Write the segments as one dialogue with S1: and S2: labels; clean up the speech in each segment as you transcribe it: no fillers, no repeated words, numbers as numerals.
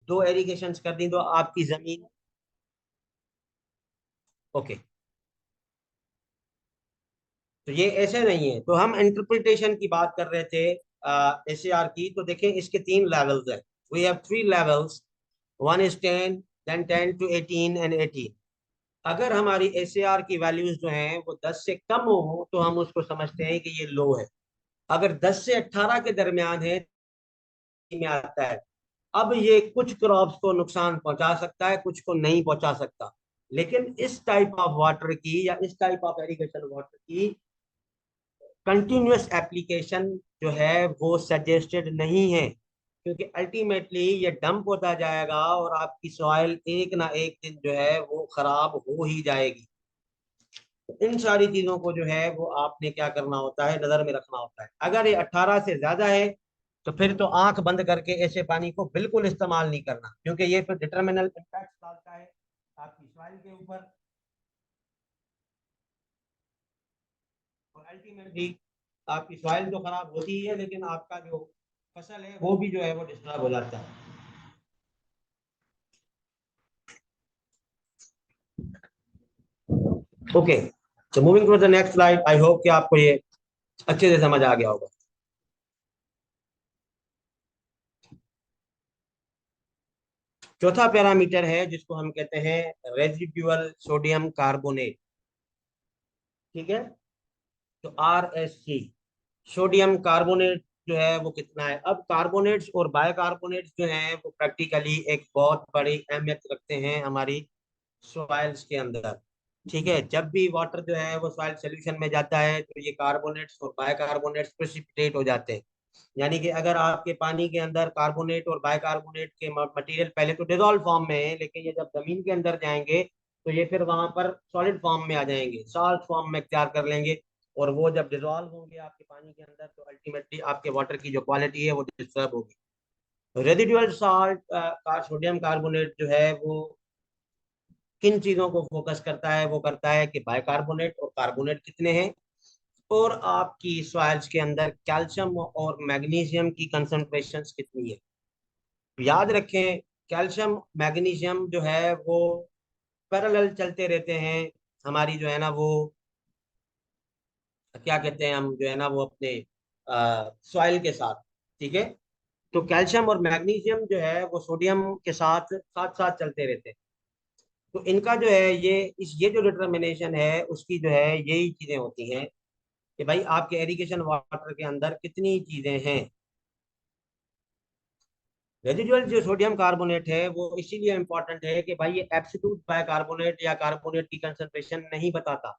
S1: दो एरिगेशन कर दी तो आपकी जमीन। ओके, तो ये ऐसे नहीं है। तो हम इंटरप्रिटेशन की बात कर रहे थे एसएआर की। तो देखें इसके तीन लेवल्स है। We have three levels, one is 10, then 10 to 18 and 18। अगर हमारी एसएआर की वैल्यूज जो हैं वो 10 से कम हो तो हम उसको समझते हैं कि ये लो है। अगर 10 से 18 के दरमियान है में आता है। अब ये कुछ क्रॉप्स को नुकसान पहुंचा सकता है, कुछ को नहीं पहुंचा सकता। लेकिन इस टाइप ऑफ वाटर की या इस टाइप ऑफ एरिगेशन वाटर की कंटिन्यूअस एप्लीकेशन जो है वो सजेस्टेड नहीं है, क्योंकि अल्टीमेटली ये डंप होता जाएगा और आपकी सॉइल एक ना एक दिन जो है वो खराब हो ही जाएगी। तो इन सारी चीजों को जो है वो आपने क्या करना होता है, नजर में रखना होता है। अगर ये 18 से ज्यादा है तो फिर तो आंख बंद करके ऐसे पानी को बिल्कुल इस्तेमाल नहीं करना, क्योंकि ये फिर डिटर्मिनल इम्पैक्ट डालता है आपकी सॉइल के ऊपर, और अल्टीमेटली आपकी सॉइल तो खराब होती ही है, लेकिन आपका जो फसल है वो भी जो है वो डिस्टर्ब हो जाता है। ओके, तो moving to the next slide. I hope कि आपको ये अच्छे से समझ आ गया होगा। चौथा पैरामीटर है जिसको हम कहते हैं रेजिडुअल सोडियम कार्बोनेट। ठीक है, तो RSC, सोडियम कार्बोनेट जो है वो कितना है। अब कार्बोनेट्स और बायकार्बोनेट्स जो हैं वो प्रैक्टिकली एक बहुत बड़ी अहमियत रखते हैं हमारी सॉइल्स के अंदर। ठीक है, जब भी वाटर जो है वो सॉइल सोल्यूशन में जाता है तो ये कार्बोनेट्स और बायकार्बोनेट्स प्रेसिपिटेट हो जाते हैं। यानी कि अगर आपके पानी के अंदर कार्बोनेट और बायकार्बोनेट के मटेरियल पहले तो डिजोल्व फॉर्म में है, लेकिन ये जब जमीन के अंदर जाएंगे तो ये फिर वहां पर सॉलिड फॉर्म में आ जाएंगे, साल्ट फॉर्म में इख्तियार कर लेंगे। और वो जब डिजोल्व होंगे आपके पानी के अंदर तो अल्टीमेटली आपके वाटर की जो क्वालिटी है वो डिस्टर्ब होगी। रेजिडुअल साल्ट का सोडियम कार्बोनेट जो है वो किन चीजों को फोकस करता है, वो करता है कि बाइकार्बोनेट और कार्बोनेट कितने हैं, और आपकी सॉइल्स के अंदर कैल्शियम और मैग्नीशियम की कंसंट्रेशंस कितनी है। याद रखें, कैल्शियम मैग्नीशियम जो है वो पैरेलल चलते रहते हैं हमारी जो है ना वो, क्या कहते हैं हम जो है ना वो अपने सॉइल के साथ। ठीक है, तो कैल्शियम और मैग्नीशियम जो है वो सोडियम के साथ साथ साथ चलते रहते हैं। तो इनका जो है ये जो डिटर्मिनेशन है उसकी जो है यही चीजें होती हैं कि भाई आपके एरिगेशन वाटर के अंदर कितनी चीजें हैं। रेजिडुअल जो सोडियम कार्बोनेट है वो इसीलिए इंपॉर्टेंट है कि भाई ये एब्सोल्यूट बाइकार्बोनेट या कार्बोनेट की कंसंट्रेशन नहीं बताता,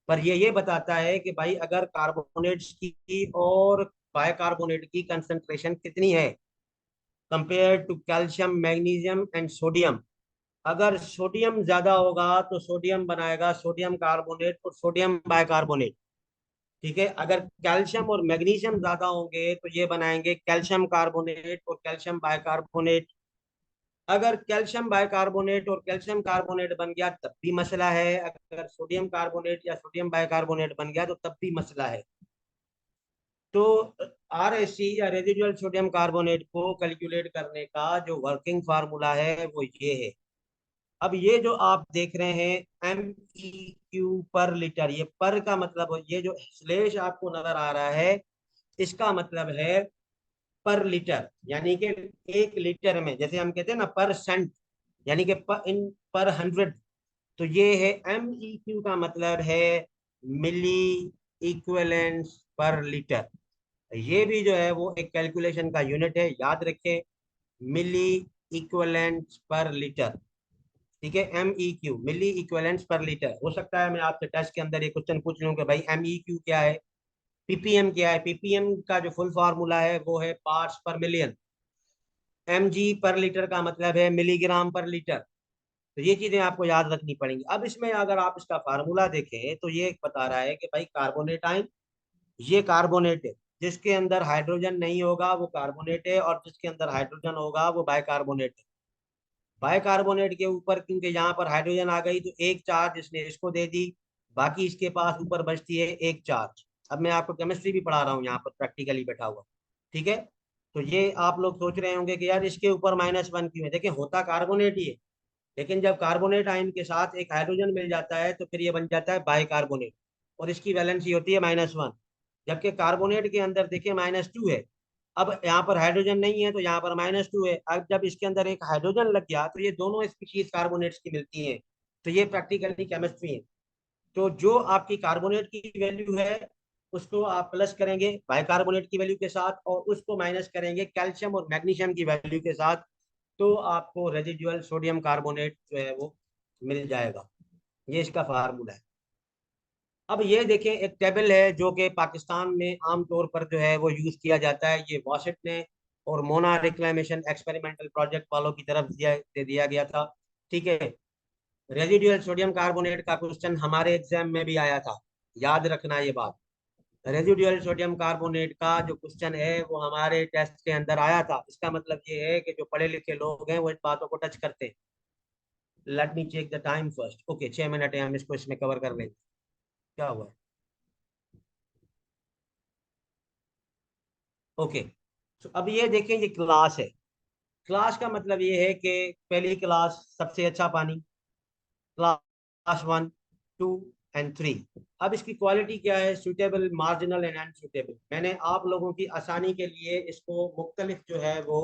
S1: पर ये बताता है कि भाई अगर कार्बोनेट्स की और बाइकार्बोनेट की कंसंट्रेशन कितनी है compare to calcium magnesium and sodium. अगर सोडियम ज्यादा होगा तो सोडियम बनाएगा सोडियम कार्बोनेट और सोडियम बाइकार्बोनेट। ठीक है, अगर कैल्शियम और मैग्नीशियम ज्यादा होंगे तो ये बनाएंगे कैल्शियम कार्बोनेट और कैल्शियम बाइकार्बोनेट। अगर कैल्शियम बाइकार्बोनेट और कैल्शियम कार्बोनेट बन गया तब भी मसला है, अगर सोडियम कार्बोनेट या सोडियम बाइकार्बोनेट बन गया तो तब भी मसला है। तो RSC या रेजिडुअल सोडियम कार्बोनेट को कैलकुलेट करने का जो वर्किंग फार्मूला है वो ये है। अब ये जो आप देख रहे हैं MEQ पर लीटर, ये पर का मतलब, ये जो स्लेश आपको नजर आ रहा है इसका मतलब है पर लीटर। यानी कि एक लीटर में, जैसे हम कहते हैं ना परसेंट, यानी कि पर 100। तो ये है MEQ का मतलब है मिली इक्विवेलेंस पर लीटर। ये भी जो है वो एक कैलकुलेशन का यूनिट है, याद रखें, मिली इक्विवेलेंस पर लीटर। ठीक है, MEQ मिली इक्विवेलेंस पर लीटर। हो सकता है मैं आपसे टेस्ट के अंदर ये क्वेश्चन पूछ लूं कि भाई MEQ क्या है, PPM क्या है। PPM का जो फुल फॉर्मूला है वो है पार्ट्स पर मिलियन। MG पर लीटर का मतलब है मिलीग्राम पर लीटर। तो ये चीजें आपको याद रखनी पड़ेंगी। अब इसमें अगर आप इसका फार्मूला देखें तो ये बता रहा है कि भाई कार्बोनेट आयन, ये कार्बोनेट है, जिसके अंदर हाइड्रोजन नहीं होगा वो कार्बोनेट है, और जिसके अंदर हाइड्रोजन होगा वो बाइकार्बोनेट है। बाइकार्बोनेट के ऊपर क्योंकि यहाँ पर हाइड्रोजन आ गई तो एक चार्ज इसने इसको दे दी, बाकी इसके पास ऊपर बचती है एक चार्ज। अब मैं आपको केमिस्ट्री भी पढ़ा रहा हूँ यहाँ पर प्रैक्टिकली बैठा हुआ। ठीक है, तो ये आप लोग सोच रहे होंगे कि यार इसके ऊपर -1 क्यों है। देखिए होता कार्बोनेट ही है, लेकिन जब कार्बोनेट आयन के साथ एक हाइड्रोजन मिल जाता है तो फिर ये बन जाता है बाइकार्बोनेट, और इसकी वैलेंसी होती है -1। जबकि कार्बोनेट के अंदर देखिए -2 है। अब यहाँ पर हाइड्रोजन नहीं है तो यहाँ पर -2 है। अब जब इसके अंदर एक हाइड्रोजन लग गया तो ये दोनों स्पीशीज कार्बोनेट्स की मिलती हैं। तो ये प्रैक्टिकली केमिस्ट्री है। तो जो आपकी कार्बोनेट की वैल्यू है उसको आप प्लस करेंगे बाइकार्बोनेट की वैल्यू के साथ, और उसको माइनस करेंगे कैल्शियम और मैग्नीशियम की वैल्यू के साथ, तो आपको रेजिडुअल सोडियम कार्बोनेट जो है वो मिल जाएगा। ये इसका फार्मूला है। अब ये देखें एक टेबल है जो कि पाकिस्तान में आमतौर पर जो है वो यूज किया जाता है। ये वॉशिट ने और मोना रिक्लामेशन एक्सपेरिमेंटल प्रोजेक्ट वालों की तरफ दे दिया गया था। ठीक है। रेजिडुअल सोडियम कार्बोनेट का क्वेश्चन हमारे एग्जाम में भी आया था, याद रखना ये बात। रेजिडुअल सोडियम कार्बोनेट का जो क्वेश्चन है वो हमारे टेस्ट के अंदर आया था। इसका मतलब ये है कि जो पढ़े लिखे लोग हैं वो इन बातों को टच करते हैं। Let me check the time first. Okay, 6 minute है, हम इसको इसमें कवर कर लेंगे। क्या हुआ? ओके। तो अब ये देखें, ये क्लास है। क्लास का मतलब ये है कि पहली क्लास सबसे अच्छा पानी, क्लास 1, 2 एंड 3। अब इसकी क्वालिटी क्या है? Suitable, marginal and unsuitable. मैंने आप लोगों की आसानी के लिए इसको मुख्तलिफ जो है वो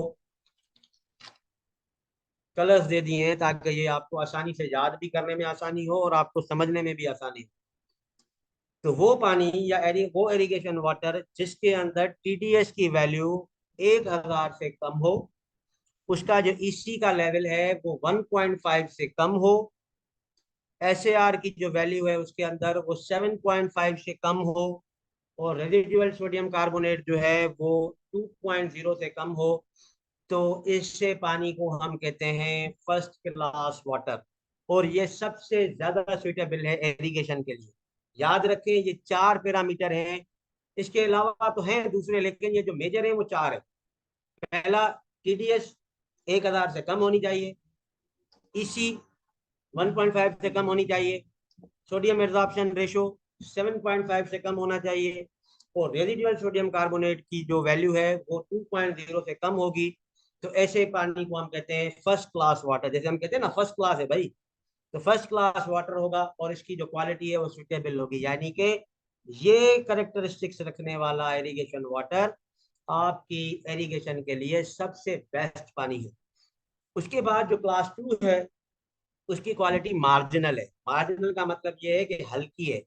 S1: कलर्स दे दिए हैं ताकि ये आपको आसानी से याद भी करने में आसानी हो और आपको समझने में भी आसानी हो। तो वो पानी या वो इरिगेशन वाटर जिसके अंदर टीडीएस की वैल्यू 1000 से कम हो, उसका जो ईसी का लेवल है वो 1.5 से कम हो, एसएआर की जो वैल्यू है उसके अंदर वो 7.5 से कम हो, और रेजिडुअल सोडियम कार्बोनेट जो है वो 2.0 से कम हो, तो इससे पानी को हम कहते हैं फर्स्ट क्लास वाटर। और ये सबसे ज्यादा सुइटेबल है इरिगेशन के लिए। याद रखें ये 4 पैरामीटर हैं। इसके अलावा तो हैं दूसरे, लेकिन ये जो मेजर है वो 4 है। पहला, टीडीएस 1000 से कम होनी चाहिए, ईसी 1.5 से कम होनी चाहिए, सोडियम एब्जॉर्प्शन रेशो 7.5 से कम होना चाहिए, और रेजिडुअल सोडियम कार्बोनेट की जो वैल्यू है वो 2.0 से कम होगी। तो ऐसे पानी को हम कहते हैं फर्स्ट क्लास वाटर। जैसे हम कहते हैं ना फर्स्ट क्लास है भाई, तो फर्स्ट क्लास वाटर होगा और इसकी जो क्वालिटी है वो सुटेबल होगी। यानी कि ये करेक्टरिस्टिक्स रखने वाला इरिगेशन वाटर आपकी इरिगेशन के लिए सबसे बेस्ट पानी है। उसके बाद जो क्लास 2 है उसकी क्वालिटी मार्जिनल है। मार्जिनल का मतलब ये है कि हल्की है,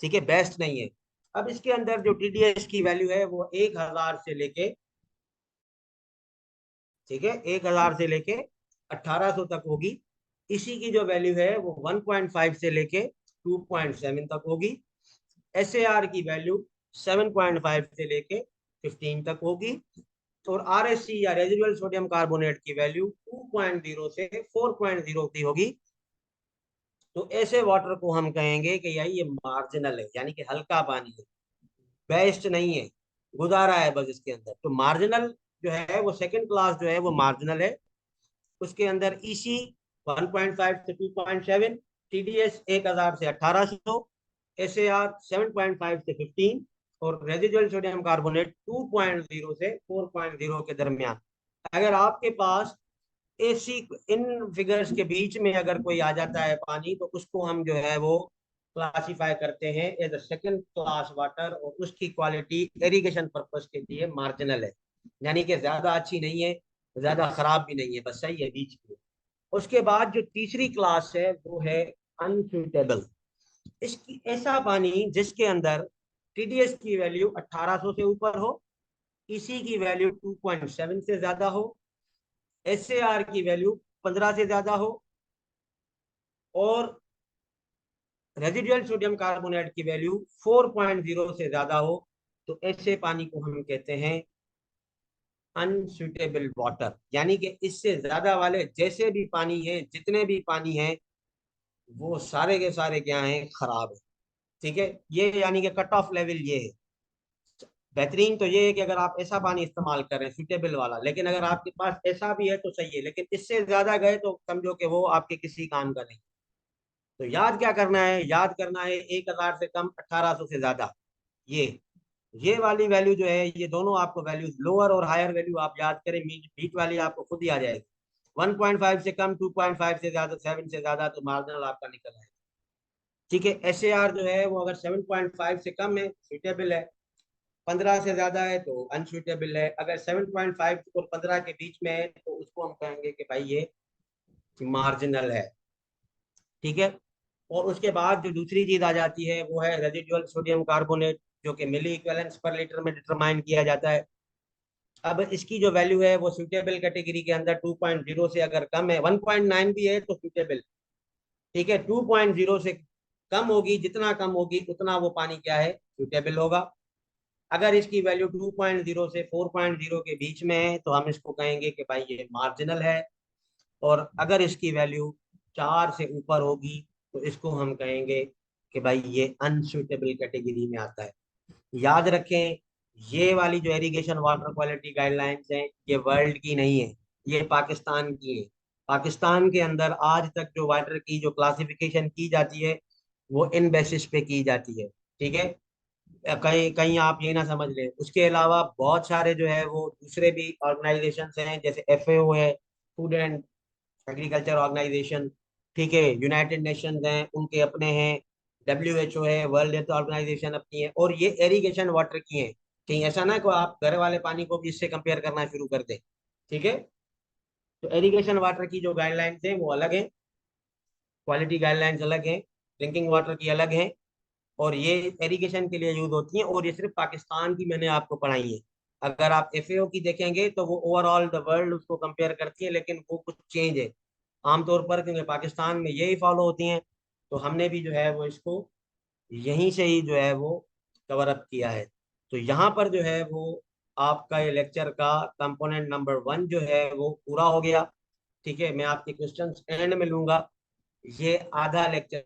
S1: ठीक है, बेस्ट नहीं है। अब इसके अंदर जो टीडीएस की वैल्यू है वो 1000 से लेके, ठीक है, 1000 से लेके 1800 तक होगी। इसी की जो वैल्यू है वो 1.5 से लेके 2.7 तक होगी। एस ए आर की वैल्यू 7.5 से लेके 15 तक होगी। और आर एस सी या रेजिडुअल सोडियम कार्बोनेट की वैल्यू 2.0 से 4.0 की होगी। तो ऐसे वाटर को हम कहेंगे कि यार ये मार्जिनल है, यानी कि हल्का पानी है, बेस्ट नहीं है, गुजारा है बस इसके अंदर। तो मार्जिनल जो है वो सेकंड क्लास जो है वो मार्जिनल है। उसके अंदर ईसी 1.5 से 2.7, टीडीएस 1000 से 1800, एसएआर 7.5 से 15, और रेजिडुअल सोडियम कार्बोनेट 2.0 से 4.0 के दरमियान। अगर आपके पास एसी इन फिगर्स के बीच में अगर कोई आ जाता है पानी, तो उसको हम जो है वो क्लासिफाई करते हैं as a second class water, और उसकी क्वालिटी इरिगेशन पर्पस के लिए मार्जिनल है। यानी कि ज्यादा अच्छी नहीं है, ज्यादा खराब भी नहीं है, बस सही है बीच में। उसके बाद जो तीसरी क्लास है वो है अनसुटेबल। इसकी ऐसा पानी जिसके अंदर टीडीएस की वैल्यू 1800 से ऊपर हो, इसी की वैल्यू 2.7 से ज्यादा हो, एस ए आर की वैल्यू 15 से ज्यादा हो, और रेजिडुअल सोडियम कार्बोनेट की वैल्यू 4.0 से ज्यादा हो, तो ऐसे पानी को हम कहते हैं अनसुटेबल वाटर। यानी कि इससे ज्यादा वाले जैसे भी पानी है, जितने भी पानी है, वो सारे के सारे क्या हैं, खराब है। ठीक है, ये यानी कि कट ऑफ लेवल ये है। बेहतरीन तो ये है कि अगर आप ऐसा पानी इस्तेमाल करें सुटेबल वाला, लेकिन अगर आपके पास ऐसा भी है तो सही है, लेकिन इससे ज्यादा गए तो समझो कि वो आपके किसी काम का नहीं। तो याद क्या करना है? याद करना है 1000 से कम, 1800 से ज्यादा, ये ये वाली वैल्यू जो है, ये दोनों आपको वैल्यूज लोअर और हायर वैल्यू आप याद करें, बीच वाली आपको खुद ही आ जाएगी। 1.5 से कम, 2.5 से ज्यादा, 7 से ज्यादा, तो मार्जिनल आपका निकल आएगा। ठीक है, एस ए आर जो है वो अगर 7.5 से कम है सुइटेबल है, 15 से ज्यादा है तो अनसुइटेबल है, अगर 7.5 और 15 के बीच में है तो उसको हम कहेंगे कि भाई ये मार्जिनल है। ठीक है। और उसके बाद जो दूसरी चीज आ जाती है वो है रेजिडुअल सोडियम कार्बोनेट, जो कि मिली इक्विवेलेंस पर लीटर में डिटरमाइन किया जाता है। अब इसकी जो वैल्यू है वो सुइटेबल कैटेगरी के अंदर 2.0 से अगर कम है, 1.9 भी है तो सुइटेबल। ठीक है, 2.0 से कम होगी, जितना कम होगी उतना वो पानी क्या है, सुइटेबल होगा। अगर इसकी वैल्यू 2.0 से 4.0 के बीच में है तो हम इसको कहेंगे कि भाई ये मार्जिनल है। और अगर इसकी वैल्यू 4 से ऊपर होगी तो इसको हम कहेंगे कि भाई ये अनसुइटेबल कैटेगरी में आता है। याद रखें, ये वाली जो एरिगेशन वाटर क्वालिटी गाइडलाइंस हैं ये वर्ल्ड की नहीं है, ये पाकिस्तान की है। पाकिस्तान के अंदर आज तक जो वाटर की जो क्लासिफिकेशन की जाती है वो इन बेसिस पे की जाती है। ठीक है, कहीं कहीं आप ये ना समझ लें, उसके अलावा बहुत सारे जो है वो दूसरे भी ऑर्गेनाइजेशन हैं, जैसे एफएओ है, फूड एंड एग्रीकल्चर ऑर्गेनाइजेशन। ठीक है, यूनाइटेड नेशंस हैं उनके अपने हैं, डब्ल्यूएचओ है, वर्ल्ड हेल्थ ऑर्गेनाइजेशन अपनी है, और ये इरिगेशन वाटर की है। कहीं ऐसा ना को आप घर वाले पानी को भी इससे कंपेयर करना शुरू कर दें। ठीक है, तो इरिगेशन वाटर की जो गाइडलाइंस है वो अलग है, क्वालिटी गाइडलाइंस अलग है, ड्रिंकिंग वाटर की अलग है, और ये इरिगेशन के लिए यूज होती हैं, और ये सिर्फ पाकिस्तान की मैंने आपको पढ़ाई है। अगर आप एफएओ की देखेंगे तो वो ओवरऑल द वर्ल्ड उसको कंपेयर करती है, लेकिन वो कुछ चेंज है आमतौर पर, क्योंकि पाकिस्तान में यही फॉलो होती हैं। तो हमने भी जो है वो इसको यहीं से ही जो है वो कवर अप किया है। तो यहाँ पर जो है वो आपका ये लेक्चर का कंपोनेंट नंबर 1 जो है वो पूरा हो गया। ठीक है, मैं आपके क्वेश्चंस एंड में लूंगा। ये आधा लेक्चर